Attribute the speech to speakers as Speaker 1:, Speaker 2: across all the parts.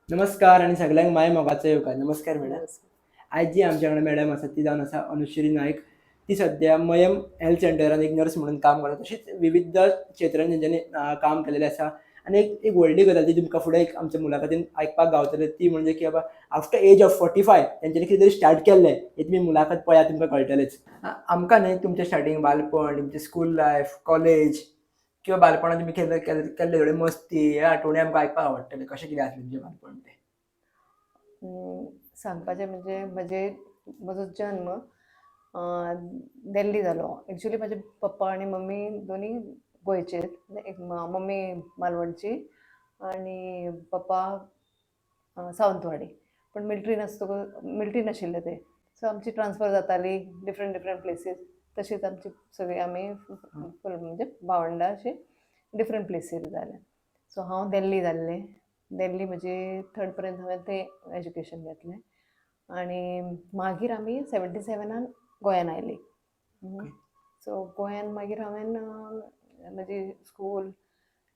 Speaker 1: नमस्कार आणि सगळ्यांक माय मोगाचो येवकार. नमस्कार मॅडम.
Speaker 2: नमस्कार.
Speaker 1: आज जी आमच्याकडे मॅडम आसा ती जावन आसा अनुश्री नायक. ती सध्या मयम हेल्थ सेंटरान एक नर्स म्हणून काम करता. तशीच विविध क्षेत्रांत तेंच्यांनी काम केलेलें आसा. आनी एक व्हडली गजाल जी तुमकां फुडें एक आमच्या मुलाखतीन आयकपाक गावतली ती म्हणजे की बाबा आफ्टर एज ऑफ 45 तेंच्यांनी कितें तरी स्टार्ट केल्लें. हे तुमी मुलाखत पळयात तुमकां कळटलेंच. आमकां न्ही तुमचें स्टार्टींग बालपण, तुमचें स्कूल लायफ, कॉलेज किंवा बालपणांत तुमी केल्ले थोड्यो मस्ती हे आठवणी आमकां आयकपाक आवडटले. कशें कितें आसलें तुमचें बालपण तें?
Speaker 2: सांगपाचें म्हणजे म्हजो जन्म दिल्ली जालो. एक्चुली म्हजे पप्पा आनी मम्मी दोनी गोंयचे. एक मम्मी मालवणची आनी पप्पा सावंतवाडी. पण मिलिटरी नाशिल्ले ते. सो आमची ट्रान्सफर जाताली डिफरंट प्लेसीस. तशीच आमची सगळी आमी फूल म्हणजे भावंडां अशी डिफरंट प्लेसीर जाले. सो हांव दिल्ली जाल्लें. दिल्ली म्हजी 3rd पर्यंत हांवें थंय एज्युकेशन घेतलें आनी मागीर आमी 77 गोंयान आयलीं. सो गोंयान मागीर हांवें म्हजी स्कूल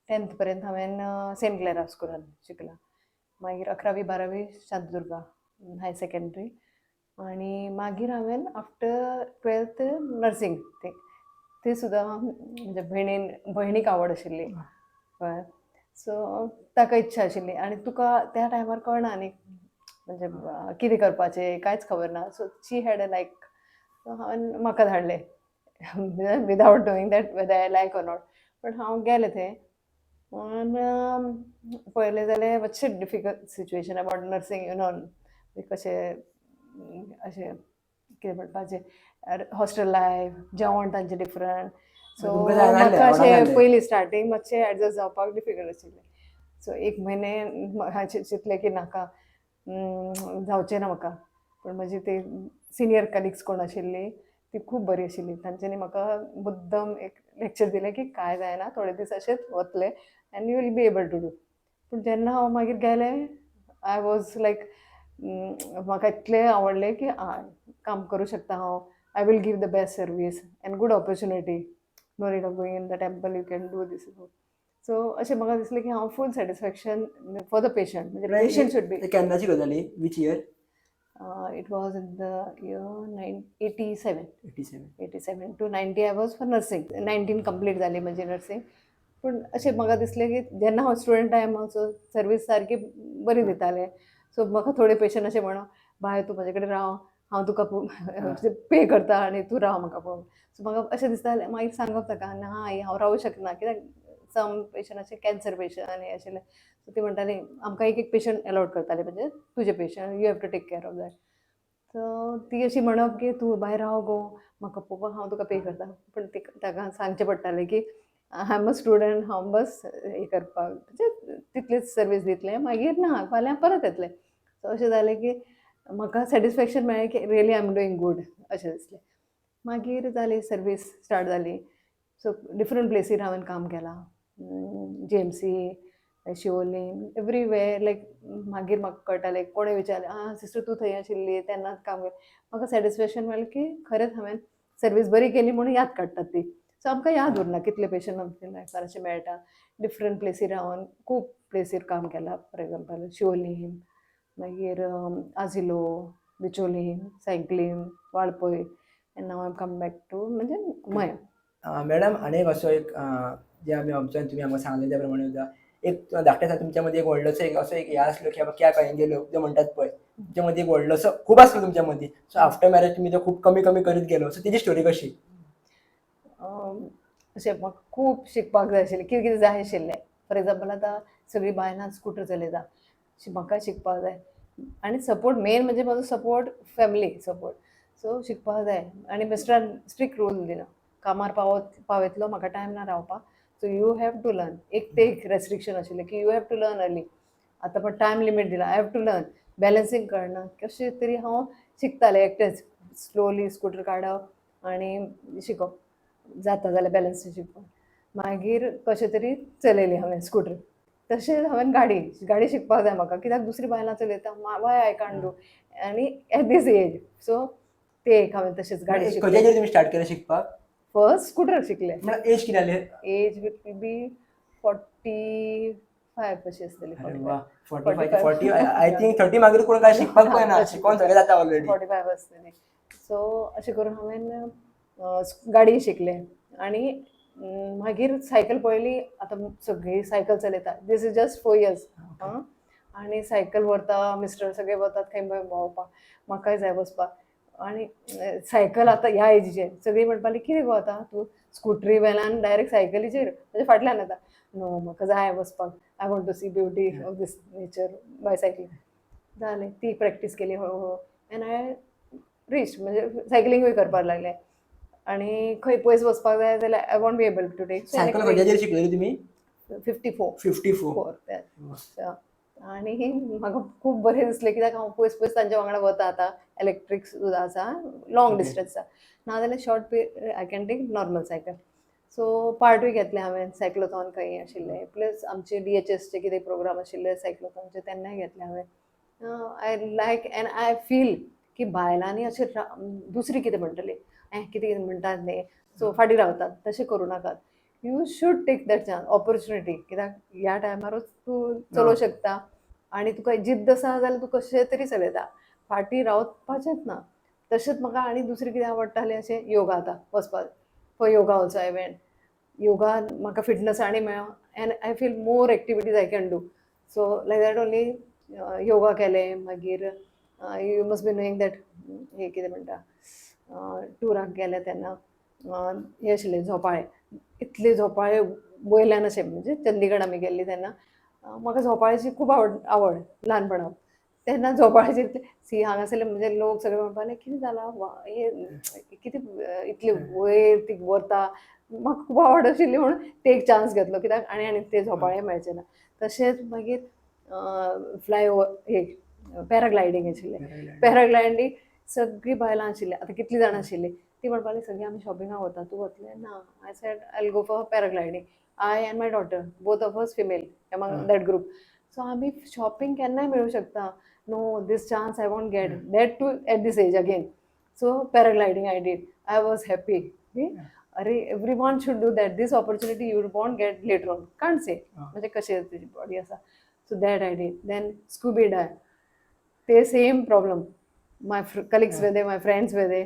Speaker 2: 10th पर्यंत हांवें सेंट क्लेरा स्कुलान शिकलां. मागीर 11वी 12वी शांतदुर्गा हायर सेकंडरी आनी मागीर हांवें आफ्टर 12th नर्सींग. ती सुद्दां म्हणजे भयणीक आवड आशिल्ली कळ्ळें. सो ताका इच्छा आशिल्ली आनी तुका त्या टायमार कळना न्ही म्हणजे कितें करपाचें कांयच खबर ना. सो शी हॅड अ लायक. हांवें म्हाका धाडलें without knowing that whether I like or not. पण हांव गेलें थंय पळयलें जाल्यार मातशें डिफिकल्ट सिच्युएशन अबावट नर्सींग कशें अशें कितें म्हणपाचें हॉस्टेल लायफ जेवण तांचें डिफरंट. सो
Speaker 1: तुमकां जाय नासलें,
Speaker 2: म्हाका
Speaker 1: आवडना
Speaker 2: अशें
Speaker 1: जाल्लें.
Speaker 2: पयलीं स्टार्टींग मातशें एडजस्ट जावपाक डिफिकल्ट आशिल्लें. सो 1 म्हयने हांवें चिंतलें की नाका जावचें ना म्हाका. पण म्हजी ती सिनियर कलिग्स कोण आशिल्ली ती खूब बरी आशिल्ली. तांच्यांनी म्हाका मुद्दम एक लेक्चर दिलें की कांय जायना, थोडे दीस अशेंच वतले and you will be able to do. पूण जेन्ना हांव मागीर गेलें आय वॉज लायक म्हाका इतलें आवडलें की काम करूं शकता हांव. I will give the best service and good opportunity. No need of going in the temple, you can do this. So अशें म्हाका दिसलें की हांव full satisfaction for the patient. म्हणजे पेशंट शूड बी.
Speaker 1: केन्नाची गजाल ही? Which year?
Speaker 2: It was in the year 87.
Speaker 1: 87.
Speaker 2: 87 to 90 I was for nursing. 19 complete जाली म्हजी नर्सींग. पूण अशें म्हाका दिसलें की जेन्ना हांव स्टुडंट टायमाचो सर्वीस सारकी बरी दितालें. सो म्हाका थोडे पेशंट अशें म्हणो बाय तूं म्हजे कडेन राव, हांव तुका पे करता आनी तूं राव म्हाका पळोवन. सो म्हाका अशें दिसतालें मागीर सांगप ताका ना आई हांव रावूं शकना कित्याक सम पेशंट अशे कॅन्सर पेशंट आनी अशें. सो ती म्हणटाली आमकां एक पेशंट अलॉट करताले म्हणजे तुजे patient you have to take care of that. So ती अशी म्हणप की तूं भायर राव गो म्हाका पळोवपाक हांव तुका पे करता. पण ताका सांगचें पडटालें की आय एम अ स्टुडंट हांव बस हें करपाक म्हणजे तितलीच सर्वीस दितलें मागीर ना फाल्यां परत येतलें. सो अशें जालें की म्हाका सॅटिस्फॅक्शन मेळ्ळें की really I am doing good अशें दिसलें. मागीर जाली सर्वीस स्टार्ट जाली. सो डिफरंट प्लेसीर हांवें काम केलां. GMC, Siolim everywhere. लायक मागीर म्हाका कळटालें कोणें विचारलें सिस्टर तूं थंय आशिल्ली तेन्ना काम केलें. म्हाका सॅटिस्फॅक्शन मेळ्ळें की खरेंच हांवें सर्वीस बरी केली म्हणून याद काडटात ती. सो आमकां याद उरना कितले पेशंट आमच्या लायफान अशें मेळटा. डिफरंट प्लेसीर हांवें खूब प्लेसीर काम केलां. फॉर एग्जांपल शिवोलीम, मागीर आजिलो, बिचोलीम, सायक्लीम, Valpoi. And now I come back to म्हणजे मया.
Speaker 1: मॅडम आनी एक असो एक जे आमी ऑब्जर्व तुमी आमकां सांगलें त्या प्रमाणे सुद्दां एक धाकटें आसा तुमच्या मदीं एक व्हडलोसो एक असो एक हें आसलो की बाबा क्या कहेंगे लोग जे म्हणटात पळय तुमच्या मदीं एक व्हडलोसो खूब आसलो तुमच्या मदीं. सो आफ्टर मॅरेज तुमी तो खूब कमी करीत गेलो. सो तेजी स्टोरी कशी?
Speaker 2: अशें म्हाका खूब शिकपाक जाय आशिल्लें कितें कितें जाय आशिल्लें. फॉर एग्जांपल आतां सगळीं बायलां स्कूटर चलयता म्हाका शिकपाक जाय. आनी सपोर्ट मेन म्हणजे म्हाजो सपोर्ट फॅमिली सपोर्ट. सो शिकपाक जाय. आनी मिस्टरान स्ट्रिक्ट रूल दिना कामार पावयतलो म्हाका टायम ना रावपाक. So you have to learn. एक रेस्ट्रिक्शन आशिल्लें की you have to learn early. आतां पण टायम लिमीट दिला. I have to learn. Balancing कळना कशें तरी हांव शिकतालें एकटेंच स्लोली स्कूटर काडप आनी शिकप. जाता जाल्यार बॅलन्स शिकप. मागीर कशें तरी चलयली हांवें स्कूटर. तशेंच हांवें गाडी शिकपाक जाय म्हाका कित्याक दुसरी बायलां चलयता वाय आय कांट डू आनी एट दीस एज. सो ते एक हांवें तशेंच गाडी
Speaker 1: खंयच्या
Speaker 2: शिकली.
Speaker 1: एजर तुमी स्टार्ट केलें शिकपाक?
Speaker 2: फर्स्ट स्कूटर शिकलें.
Speaker 1: म्हळ्यार एज कितें जाली?
Speaker 2: एज विल बी 45 45 कशी असतली
Speaker 1: अरे
Speaker 2: 45
Speaker 1: वा 45 40
Speaker 2: 45
Speaker 1: आय थिंक 30 मागीर कोण काय शिकपाक पळयना शिकून सगळे जाता ऑलरेडी
Speaker 2: 45 असतली. सो अशें करून हांवें गाडी शिकले आनी मागीर सायकल पळयली. आतां सगळी सायकल चलयता. दीस इज जस्ट 4 years आनी सायकल व्हरता मिस्टर सगळे वतात खंय भोंवपाक. म्हाकाय जाय वचपाक आनी सायकल आतां ह्या एजीचेर सगळीं म्हणपाली कितें गो आतां तूं स्कुटरी वेल्यान डायरेक्ट सायकलीचेर म्हणजे फाटल्यान येता. नो म्हाका जाय वचपाक. I want to see beauty of this nature by cycling. जालें ती प्रॅक्टीस केली हळू एन आय रीच म्हणजे सायकलिंगूय करपाक लागलें. आनी खंय पयस वचपाक जाय जाल्यार I won't be able to take
Speaker 1: cycle खंयच्याचेर शिकलेली तुमी
Speaker 2: 54 आनी म्हाका खूब बरें दिसलें कित्याक हांव पयस पयस तांच्या वांगडा वता. आतां इलेक्ट्रीक सुद्दां आसा लॉंग डिस्टन्स नाजाल्यार short I can take normal cycle. So पार्टूय घेतले हांवें सायक्लोथॉन खंय आशिल्ले प्लस आमचे DHSचे कितें प्रोग्राम आशिल्ले सायक्लोथॉनचे तेन्नाय घेतले हांवें. I like and I feel की बायलांनी अशें दुसरी कितें म्हणटली कितें कितें म्हणटात न्ही सो फाटीं रावतात तशें करूं नाकात. You should take that chance opportunity कित्याक ह्या टायमारूच तूं चलोवं शकता आनी तुका जिद्द आसा जाल्यार तूं कशें तरी चलयता. फाटीं रावपाचेंच ना. तशेंच म्हाका आनी दुसरें कितें आवडटालें अशें योगा आतां वचपाक. For yoga also I went. Yoga म्हाका फिटनस आनी मेळ्ळो and I feel more activities I can do. So like that only yoga केलें. मागीर you must be knowing that हें कितें म्हणटा टुराक गेले तेन्ना हे आशिल्ले झोपाळे. इतले झोपाळे वयल्यान अशें म्हणजे चंदीगड आमी गेल्लीं तेन्ना म्हाका झोपाळ्याची खूब आवड ल्हानपणांत. तेन्ना झोपाळ्याचेर सी हांगासरले म्हणजे लोक सगळे म्हणपाले कितें जालां हे कितें इतले वयर ती व्हरता. म्हाका खूब आवड आशिल्ली म्हणून ते एक चान्स घेतलो कित्याक आनी ते झोपाळे मेळचे ना. तशेंच मागीर फ्लाय ओवर हे पॅराग्लायडींग आशिल्लें. पॅराग्लायडींग सगळीं बायलां आशिल्लीं. आतां कितलीं जाणां आशिल्लीं ती म्हणपाली सगळीं आमी शॉपिंगाक वता तूं वतलें ना. I said I will go for paragliding. I and my daughter both of us female among that group. So आमी शॉपिंग केन्नाय मेळूं शकता. No this chance I won't get that too at this age again. So paragliding I did. I was happy. अरे everyone should do that. This opportunity you won't get later on can't say म्हणजे कशें तुजी body आसा. So that I did. Then स्कुबी डाय ते same problem. माय colleagues वेदे माय friends वेदे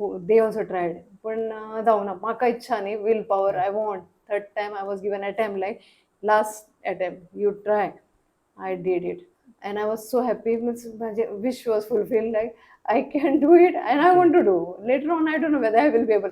Speaker 2: they also triad पण जावना. म्हाका इच्छा न्ही willpower I want. Third time I was given attempt like last attempt you try. I did it and I was so happy. Means म्हाजे wish was fulfil like I can do it and I want to do later on. I don't know whether I will be able.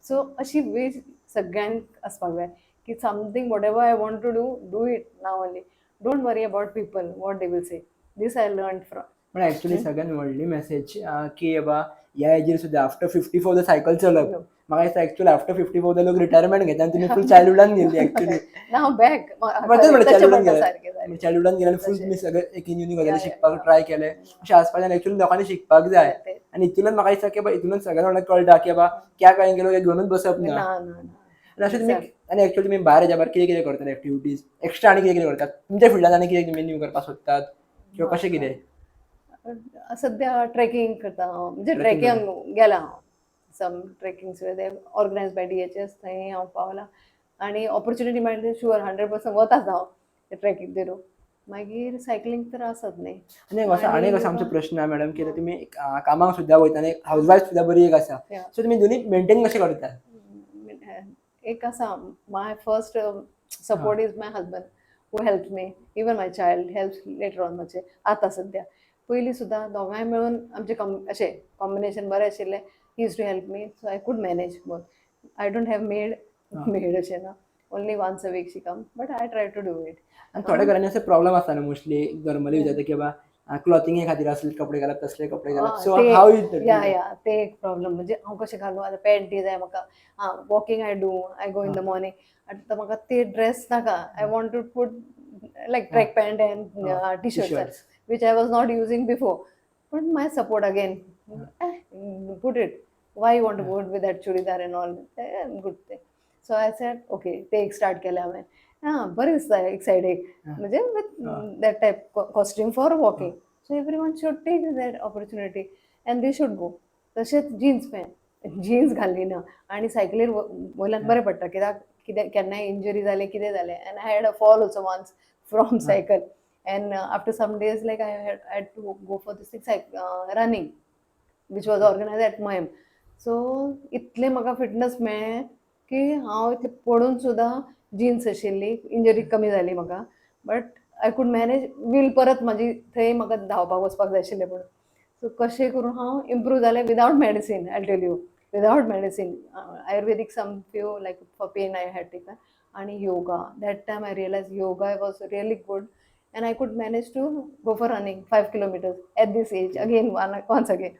Speaker 2: So अशी wish सगळ्यांक आसपाक जाय की something whatever I want to do it now only. Don't worry about people what they will say. This I learn from.
Speaker 1: पण actually सगळ्यात व्हडली message की बाबा ह्या एजीर सुद्दां आफ्टर 54 द सायकल चलप. म्हाका दिसता ऍक्च्युअली आफ्टर 54 द लोक रिटायरमेंट घेता आनी तुमी फूल चायल्डहुडान गेल्ली ऍक्च्युली.
Speaker 2: नाव बॅक
Speaker 1: चायल्डहुडान गेले. चायल्डहुडान गेले फूल तुमी सगळे एक न्यू गजाली शिकपाक ट्राय केले. अशें आसपाच्यान ऍक्च्युअली लोकांनी शिकपाक जाय. आनी हितूनच म्हाका दिसता की बाबा हितूनच सगळ्यांक वांगडा कळटा की बाबा क्या काय गेलो घेवनूच बसप ना. आनी अशें तुमी आनी ऍक्च्युअली तुमी भायर हेच्या भायर कितें कितें करतात एक्टिविटीज एक्स्ट्रा आनी कितें कितें करतात तुमच्या फिल्डान आनी कितें तुमी न्यू करपाक सोदतात किंवा कशें कितें.
Speaker 2: सध्या ट्रेकिंग करता हांव म्हणजे ट्रेकिंग गेलां हांव. सम ट्रेकिंग्स वेदे ऑर्गनायज बाय DHS थंय हांव पावलां आनी ऑपॉर्च्युनिटी मेळटा शुअर 100% वताच हांव ते ट्रेकिंग करूं. मागीर सायकलिंग तर आसत न्ही.
Speaker 1: आनी एक असो आमचो प्रश्न आहा मॅडम की तुमी कामाक सुद्दां वयता आनी हाऊसवायफ सुद्दां बरी एक आसा. सो तुमी दोनी मेंटेन कशें करतात.
Speaker 2: एक आसा my first support is my husband who help me. Even my child helps later on मातशें आतां सद्या. पयलीं सुद्दां दोगांय मेळून आमचें अशें कॉम्बिनेशन बरें आशिल्लें. He is to help me so I could manage both. I don't have made अशें ना. Only once a week she come but I try to do it.
Speaker 1: आनी थोड्या घरांनी असो प्रॉब्लेम आसता न्हू मोस्टली नॉर्मली जाता की बाबा क्लॉथिंगे खातीर असले कपडे घालप तसले कपडे घालप. सो हाव इज
Speaker 2: या ते एक प्रॉब्लेम म्हणजे हांव कशें घालूं आतां पॅन्टी जाय म्हाका. Walking I do I go in the morning. आतां म्हाका ते ड्रेस नाका. I want to put like track pant and T shirts which I was not using before. But my support again, put it. Why you want to go with that churidar and all? Good thing. So I said, okay, take start केले हांवें. बरें दिसता एक सायडीक म्हणजे with that type costume for walking. So everyone should take that opportunity and they should go. तशेंच jeans pant jeans घाल्ली ना आनी सायकलीर वयल्यान बरें पडटा कित्याक कितें केन्नाय इंजरी जालें कितें जालें and I had a fall also once from cycle. And after some days, like I had to go for this running, which was organized at MIM. So इतले म्हाका फिटनस मेळ्ळें की हांव इतलें पडून सुद्दां जिन्स आशिल्ली, इंजरी कमी जाली म्हाका, but I could manage well परत म्हाजी थंय म्हाका धांवपाक वचपाक जाय आशिल्लें पूण सो कशें करून हांव इम्प्रूव जालें without medicine. I tell you, without medicine. Ayurvedic some few like for pain I had taken, आणि yoga. That time I realise yoga was really good, and I could manage to go for running 5 kilometers at this age again, once again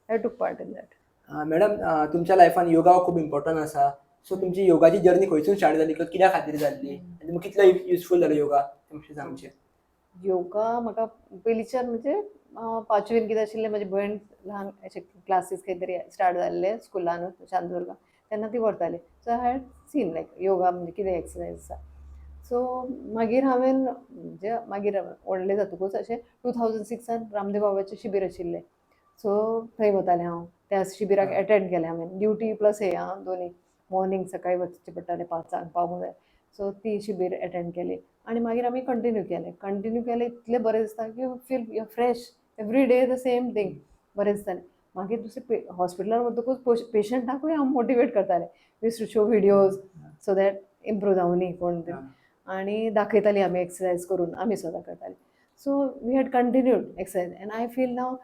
Speaker 2: I took part in that.
Speaker 1: Madam, तुमच्या लायफान योगा हो खूब important आसा. So तुमची योगाची journey खंयसून start जाली, कित्या खातीर जाल्ली, आनी तुमकां कितलो युजफूल जालो योगा, तें मातशें सांगचें.
Speaker 2: योगा म्हाका पयलींच्यान म्हणजे 5वीन कितें आशिल्लें, म्हजी भयण ल्हान अशें क्लासीस खंय तरी स्टार्ट जाल्ले स्कुलानूच शांतदुर्गा, तेन्ना ती व्हरताली. सो आय हॅड सीन लायक योगा म्हणजे कितें एक्सरसायज आसा. सो मागीर हांवें म्हणजे मागीर व्हडलें जातकूच अशें 2006 रामदेव बाबाचें शिबीर आशिल्लें, सो थंय वतालें हांव. त्या शिबिराक अटेंड केलें हांवें, ड्युटी प्लस हे दोनी. मॉर्निंग सकाळीं वचचें पडटालें 5 पावूंक जाय, सो ती शिबीर अटेंड केली. आनी मागीर आमी कंटिन्यू केलें. इतलें बरें दिसता की you feel you fresh every day the same thing. बरें दिसतालें. मागीर दुसरें हॉस्पिटलान वतकूच पेशंटाकूय हांव मोटिवेट करतालें, वीस to show videos so that improve जावनी कोण तरी, आनी दाखयतालीं आमी एक्सरसायज करून आमी स्वता करतालीं. So we had continued exercise, and I feel now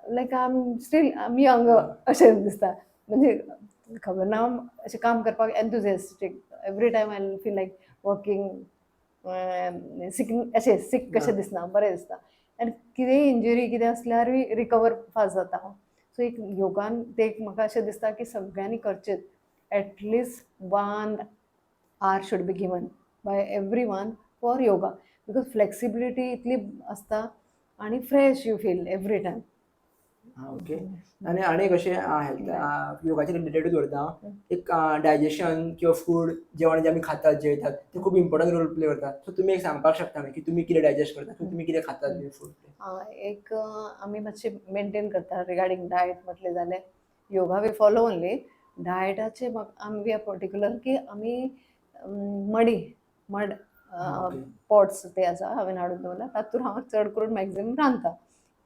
Speaker 2: like I am still आमी यंग अशें दिसता. म्हणजे खबर ना, अशें काम करपाक enthusiastic. Every time I feel like working, अशें सीक कशें दिसना, बरें दिसता. आनी कितेंय इंजरी कितें आसल्यारूय रिकवर फास्ट जाता हांव. सो एक योगान तें एक म्हाका अशें दिसता की सगळ्यांनी करचें. At least 1 hour should be given by everyone for yoga, because flexibility इतली आसता आनी fresh you feel every time.
Speaker 1: Okay. आनी कशें हेल्थ योगाचे रिलेटेडूच उरता, एक डायजेशन किंवा फूड, जेवण जे आमी खातात जेयतात ते खूब इम्पॉर्टंट रोल प्ले करता. सो तुमी एक सांगपाक शकता की तुमी कितें डायजेस्ट करता, तुमी कितें खातात फूड.
Speaker 2: एक आमी मातशें मेंटेन करता रिगार्डींग डायट म्हटलें जाल्यार योगा वी फॉलो ओनली. डायटाचे वी आर पर्टिक्युलर की आमी मड पॉट्स ते आसा हांवें हाडून दवरला, तातूंत हांव चड करून मॅक्झिमम रांदता,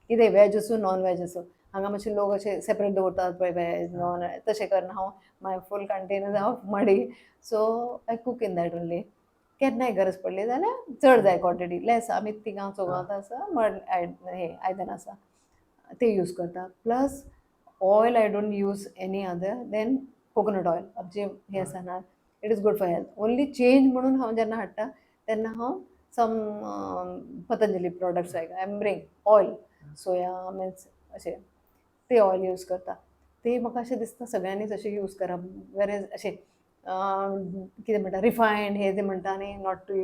Speaker 2: कितें वेज असो नॉन वेज असो. हांगा मातशे लोक अशे सेपरेट दवरतात पळय, वेज नॉन, तशें करना हांव. माय फूल कंटेनर ऑफ मडी, so I cook in that only. केन्नाय गरज पडली जाल्यार चड जाय क्वॉन्टिटी, लेस आमी तिगां चौगांत आसा मड हे आयदनां आसा ते यूज करता. Plus oil I don't use any other than coconut oil. आमचे हे आसा ना, it is good for health. Only change म्हणून हांव जेन्ना हाडटा तेन्ना हांव सम Patanjali products like I am bring oil, soya means अशें ते ऑयल यूज करता. ते म्हाका अशें दिसता सगळ्यांनीच अशें यूज करप. वेरेज अशें कितें म्हणटा रिफायंड हे जे म्हणटा न्ही, not to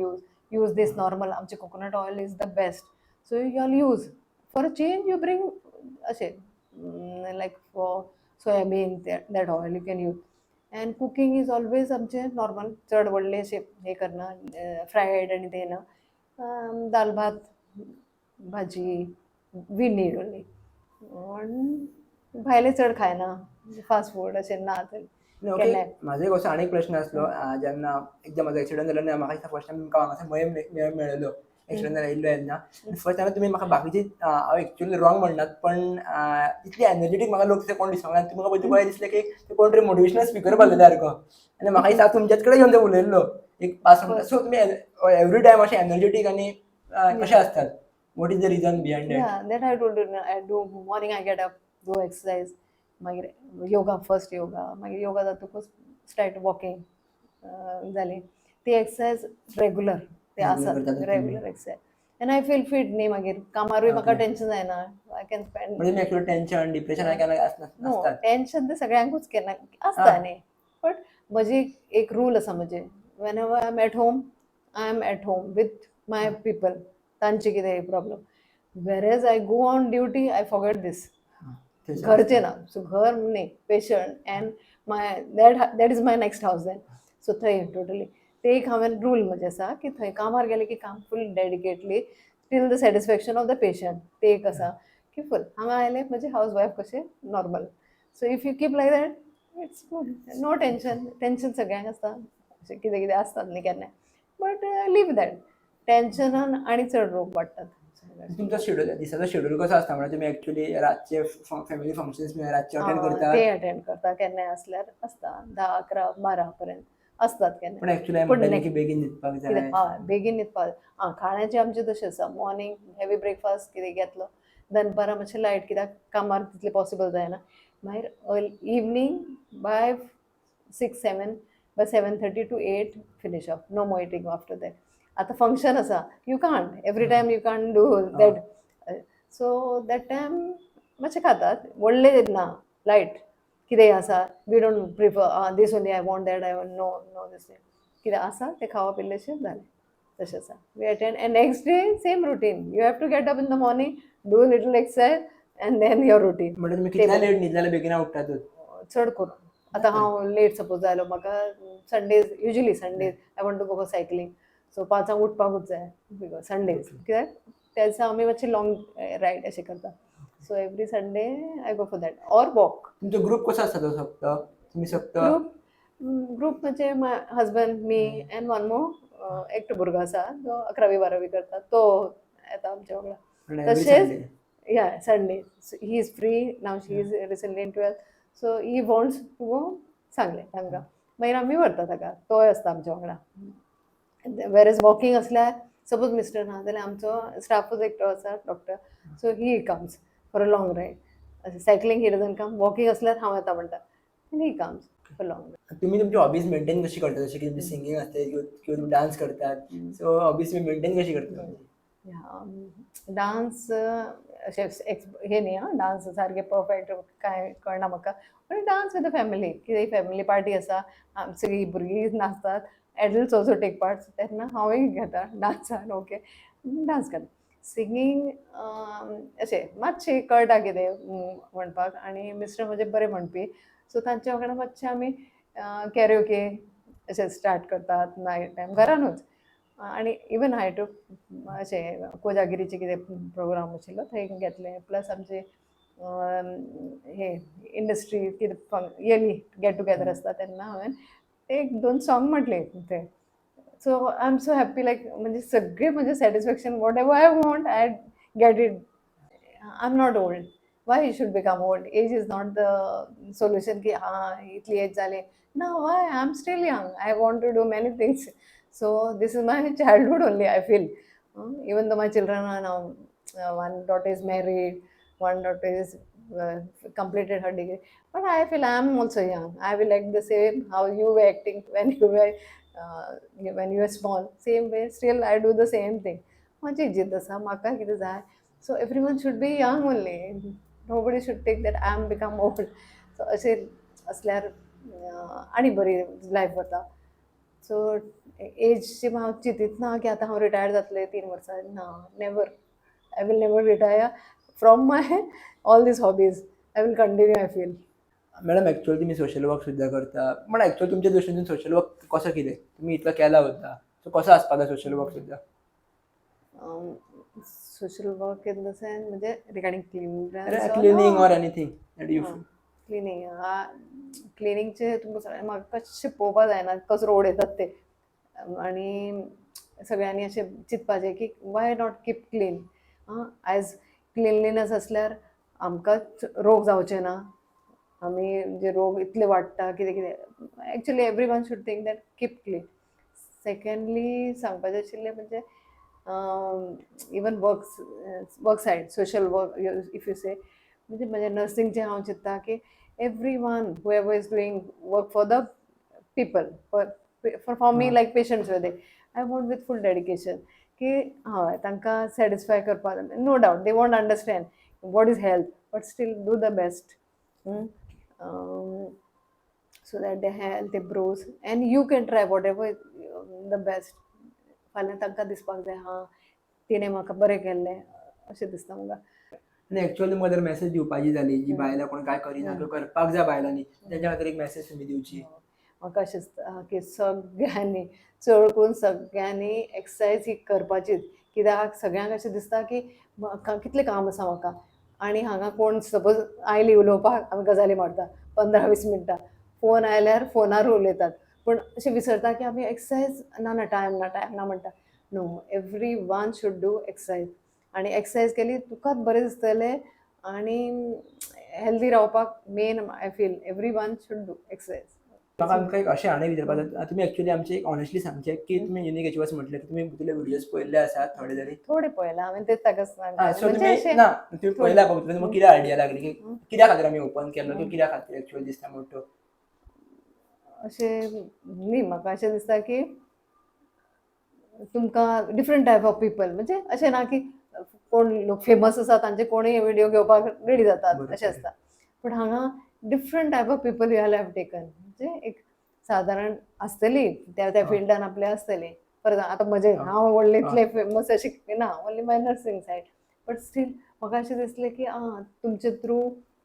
Speaker 2: use this normal. आमचे coconut oil is the best. So you all use for a change, you bring अशें like for soyabean that oil you can use. And cooking is always आमचें normal, चड व्हडलें अशें हे करना, Freud आनी तें ना. दाल भात भाजी वी नीड ओन्ली. भायलें चड खायना, फास्ट फूड अशें ना.
Speaker 1: ओके. म्हाजो एक असो आनीक प्रश्न आसलो, जेन्ना एकदां म्हाजो एक्सिडंट जालो न्ही, म्हाका दिसता फर्स्ट टायम तुमकां हांगासर मयम मेळिल्लो एक्सिडंट येयल्लो तेन्ना. फर्स्ट टायम तुमी म्हाका बाकीची हांव एक्चुअली रॉंग म्हणनात, पण इतली एनर्जेटीक म्हाका लोक कोण दिसोंक ना. तुमकां पळयता पळय दिसलें की कोण तरी मोटिवेशनल स्पिकर बसलेल्या सारको, आनी म्हाका दिसता तुमचेच कडेन येवन उलयल्लो एक 5 मिनटां. सो तुमी एवरी टायम अशें एनर्जेटीक आनी कशें आसतात? What is the region behind that?
Speaker 2: That I told you, I do morning, I get up, do exercise, मागीर योगा, फर्स्ट योगा, मागीर योगा जातकूच स्टार्ट वॉकिंग जालें. ती एक्सरसायज रेगुलर ते आसा, regular exercise. And I feel fit न्ही. मागीर कामारूय म्हाका टेन्शन जायना. I can spend.
Speaker 1: म्हणजे एक्चुअली टेन्शन, डिप्रेशन केन्ना
Speaker 2: नो, टेन्शन तें सगळ्यांकूच केन्ना आसता न्ही. बट म्हजी एक रूल आसा म्हणजे, whenever I am at home, I am at home with my people. तांचे कितें problem, whereas I go on duty, I forget this. घरचे ना, सो घर न्ही, patient and my that is my next house then. सो थंय totally ते एक हांवें रूल म्हजें आसा की थंय कामार गेलें की काम full dedicatedly till the satisfaction of the patient. ते एक आसा की फूल हांगा आयलें म्हणजे हावज वायफ कशें normal. So if you keep like that it's good. No tension. Tension सगळ्यांक आसता, अशें कितें कितें आसतात न्ही केन्नाय, बट लीव दॅट. टेन्शनान आणि चड रोग वाडटात.
Speaker 1: तुमचा शेड्यूल दिसाचो शेड्यूल कसो आसता म्हणजे तुम्ही ऍक्च्युली रातचे फॅमिली फंक्शन्स रातचे अटेंड करता
Speaker 2: ते अटेंड करता केन्नाय असल्यार असता 10, 11, 12 पर्यंत असतात
Speaker 1: पण
Speaker 2: केन्नाय.
Speaker 1: ऍक्च्युली
Speaker 2: पूण
Speaker 1: म्हणटा की बेगीन न्हिदपाक
Speaker 2: कितें
Speaker 1: जाय.
Speaker 2: हय बेगीन न्हिदपाक खाणाचें आमचें तशें आसा मॉर्निंग हेवी ब्रेकफास्ट कितें घेतलो दनपारां मातशें लायट कित्याक कामार तितलें पॉसिबल जायना. मागीर evening by 6-7 by 7:30 to 8 finish off no more eating after that. आतां फंक्शन आसा you can't every time you can't do that. So that time मातशें खातात व्हडलें ना लायट कितेंय आसा we don't prefer this only I want that I want no no this कितें आसा तें खावप इल्लेशें जालें तशें आसा. We attend and next day same routine you have to get up in the morning do little exercise and then your routine.
Speaker 1: म्हणजे तुम्ही कितल्या लेट न्हिदल्यार बेगीन उठतातच.
Speaker 2: चड करून आतां हांव लेट सपोज जालो म्हाका Sundays usually Sundays I want to go for cycling so 5 उठपाकूच जाय बिकॉज संडेज कित्याक त्या दिसा आमी मातशें लॉंग रायड अशें करता. So every Sunday I go for that or walk.
Speaker 1: तुमचो ग्रुप कसो आसता तो सकतो तुम्ही सकतो
Speaker 2: ग्रुप म्हणजे husband me and one more एकटो भुरगो आसा जो 11वी-12वी करता तो येता आमच्या वांगडा. तशेंच या Sunday he is free now she is recently in 12th so he wants to go सांगलें तांकां मागीर आमी व्हरता ताका तोय आसता आमच्या वांगडा. वेर इज वॉकिंग असल्यार सपोज मिस्टर ना जाल्यार आमचो स्टाफूच एकटो आसा doctor so he comes for a long ride. Cycling he doesn't come walking असल्यार हांव येता म्हणटा आनी he comes for long ride.
Speaker 1: तुम्ही तुमची हॉबीज मेंटेन कशी करता जशें की सिंगींग असते किंवा तुम्ही डान्स करतात सो हॉबीज तुम्ही मेंटेन कशी करता.
Speaker 2: डान्स अशें हे न्ही डान्स सारकें परफेक्ट कांय कळना म्हाका पण डान्स विथ द फॅमिली कितेंय फॅमिली पार्टी आसा सगळीं भुरगीं नाचतात एडल्ट्स ऑल्सो टेक पार्ट तेन्ना हांवूय घेता डान्सान ओके डान्स करता. सिंगींग अशें मातशें कळटा कितें म्हणपाक आनी मिस्टर म्हजे बरे म्हणपी सो तांच्या वांगडा मातशें आमी कॅरिओके अशें स्टार्ट करतात नायट टायम घरानूच. आनी इवन हांवें टू अशें कोजागिरीचे कितें प्रोग्राम आशिल्लो थंय घेतलें प्लस आमचे हे इंडस्ट्री कितें इयरली गेट टुगेदर आसता तेन्ना हांवें एक 2 सॉंग म्हटले ते. So I am so happy like म्हणजे सगळें म्हणजे satisfaction whatever I want I get it. I am not old why you should become old age is not the solution की इतली एज जाली ना why I am still young I want to do many things. So this is my childhood only I feel. Even though my children are now, one daughter is married, one daughter is completed her degree, but I feel I am also young. I will act the same how you were acting when you were small. Same way, still I do the same thing. माझी जिद्द आसा म्हाका कितें जाय. So everyone should be young only. Nobody should think that I am become old. So अशें असल्यार आनी बरी life वता. सो एजची हांव चिंतीत ना की आतां हांव रिटायर जातलें 3 वर्सां ना never I will never retire from my all this hobbies I will continue I feel.
Speaker 1: Madam actually तुम्ही सोशल वर्क सुद्धा करता पण ॲक्च्युअली तुमच्या दृष्टीने सोशल वर्क कसं कितें तुम्ही इतकं केला होता सो कसं आसपाक जाय सोशल वर्क सुद्धा.
Speaker 2: Social work in the sense म्हणजे regarding
Speaker 1: cleaning or anything that you feel.
Speaker 2: क्लिनिंगचे तुमकां म्हाका कशें पळोवपाक जायना कसो रोड येतात ते आनी सगळ्यांनी अशें चिंतपाचें की वाय नॉट कीप क्लीन. आयज क्लिनलीनस आसल्यार आमकांच रोग जावचे ना. आमी जे रोग इतले वाडटा कितें कितें actually everyone should think that keep clean. Secondly सांगपाचें आशिल्लें म्हणजे even work side social work if you say म्हणजे म्हज्या नर्सिंगचें हांव चिंतता की everyone whoever is doing work for the people for me like patients whether I want with full dedication की हय तांकां सॅटिस्फाय करपाक no doubt they won't understand what is health but still do the best so that they health improves end you can try what ever the best. फाल्यां तांकां दिसपाक जाय तिणें म्हाका बरें केल्लें अशें दिसता म्हाका.
Speaker 1: आनी ॲक्च्युअली म्हाका जर मॅसेज दिवपाची जाली जी बायलां कोण काय करिना किंवा करपाक जाय बायलांनी तेंच्या खातीर एक मॅसेज तुमी दिवची.
Speaker 2: म्हाका अशें दिसता की सगळ्यांनी चड करून सगळ्यांनी एक्सरसायज ही करपाचीच कित्याक सगळ्यांक अशें दिसता की कितलें काम आसा म्हाका आनी हांगा कोण सपोज आयली उलोवपाक आमी गजाली मारता 15-20 मिनटां फोन आयल्यार फोनार उलयतात पूण अशें विसरता की आमी एक्सरसायज ना टायम ना म्हणटा no, every one should do exercise. आणि एक्सरसाइज केली तुकाच बरें दिसतलें आणि हेल्दी रावपाक main I feel every one should do exercise.
Speaker 1: म्हाका आमकां एक अशें आनी विचारपाक जाय, तुमी एक्चुअली आमचे एक ऑनेस्टली सांगचे की तुमी युनिक अचिव्हर्स म्हटले की तुमी तुमचे व्हिडिओज पळयल्ले आसात थोडे तरी.
Speaker 2: थोडे पळयला हांवें तेच ताका सांगता.
Speaker 1: सो
Speaker 2: म्हणजे
Speaker 1: तुमी
Speaker 2: अशें
Speaker 1: ना तुमी पळयला पळय तुमकां कितें आयडिया लागली की कित्या खातीर आमी ओपन केलो किंवा कित्या खातीर एक्चुअली दिसता मोठो.
Speaker 2: अशें न्ही, म्हाका अशें दिसता की तुमकां डिफरंट टायप ऑफ पीपल, म्हणजे अशें ना की कोण लोक फेमस आसा तांचे कोणूय व्हिडिओ घेवपाक रेडी जातात
Speaker 1: बरोबर.
Speaker 2: अशें आसता. पूण हांगा different type of people you have taken. म्हणजे एक सादारण आसतली त्या त्या फिल्डान आपल्या आसतली. परत आतां म्हजें हांव व्हडलें इतलें फेमस अशें ना, only my nursing said. But still म्हाका अशें दिसलें की तुमचे थ्रू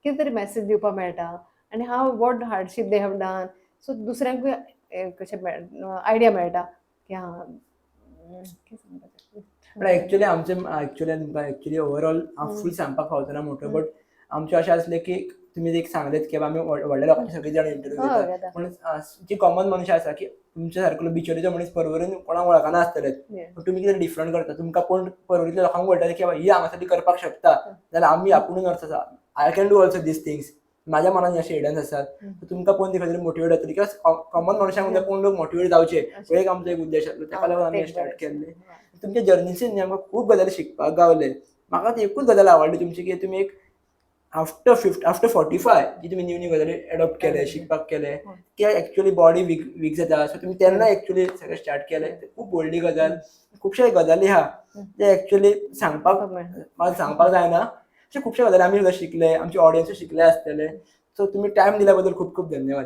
Speaker 2: कितें तरी मॅसेज दिवपाक मेळटा आनी how what hardship they have done. So दुसऱ्यांकूय कशें आयडिया मेळटा की कितें सांगपाचें.
Speaker 1: पण एक्चुअली आमचे एक्चुअली ओवरऑल हांव फूल सांगपाक पावतना मोठो, बट आमचें अशें आसलें की तुमी एक सांगलेत की आमी व्हडल्या लोकांचे सगळे जाण इंटरव्यू घेतात, पूण जी कॉमन मनशां आसा की तुमच्या सारको बिचोलेचो मनीस परवरीन कोणाक वळखना आसतले, पूण तुमी कितें डिफरंट करता. तुमकां कोण परवरीतल्या लोकांक वळटले की ही हांगासर करपाक शकता जाल्यार आमी आपुणूच अर्थ आसा, I can do also these things. म्हाज्या मनान अशे हिडन आसात. तुमकां पळोवन खंय तरी मोटिवेट जातली किंवा कॉमन मनशांक म्हणजे कोण लोक मोटिवेट जावचे हो एक आमचो एक उद्देश आसलो. ताका लागून आमी स्टार्ट केल्लें. तुमच्या जर्नीसून आमकां खूब गजाली शिकपाक गावले. म्हाका ती एकूच गजाल आवडली तुमची की तुमी एक आफ्टर 45 जी तुमी न्यू गजाली एडॉप्ट केले, शिकपाक केले की एक्चुअली बॉडी वीक जाता. सो तुमी तेन्ना एक्चुअली सगळें स्टार्ट केलें. खूब व्हडली गजाल. खुबशे गजाली आहा जे एक्चुअली सांगपाक जायना. अशे खुबशे गजाली आमी सुद्दां शिकले, आमचे ऑडियन्सूय शिकले आसतले. सो तुमी टायम दिल्या बद्दल खूब खूब धन्यवाद.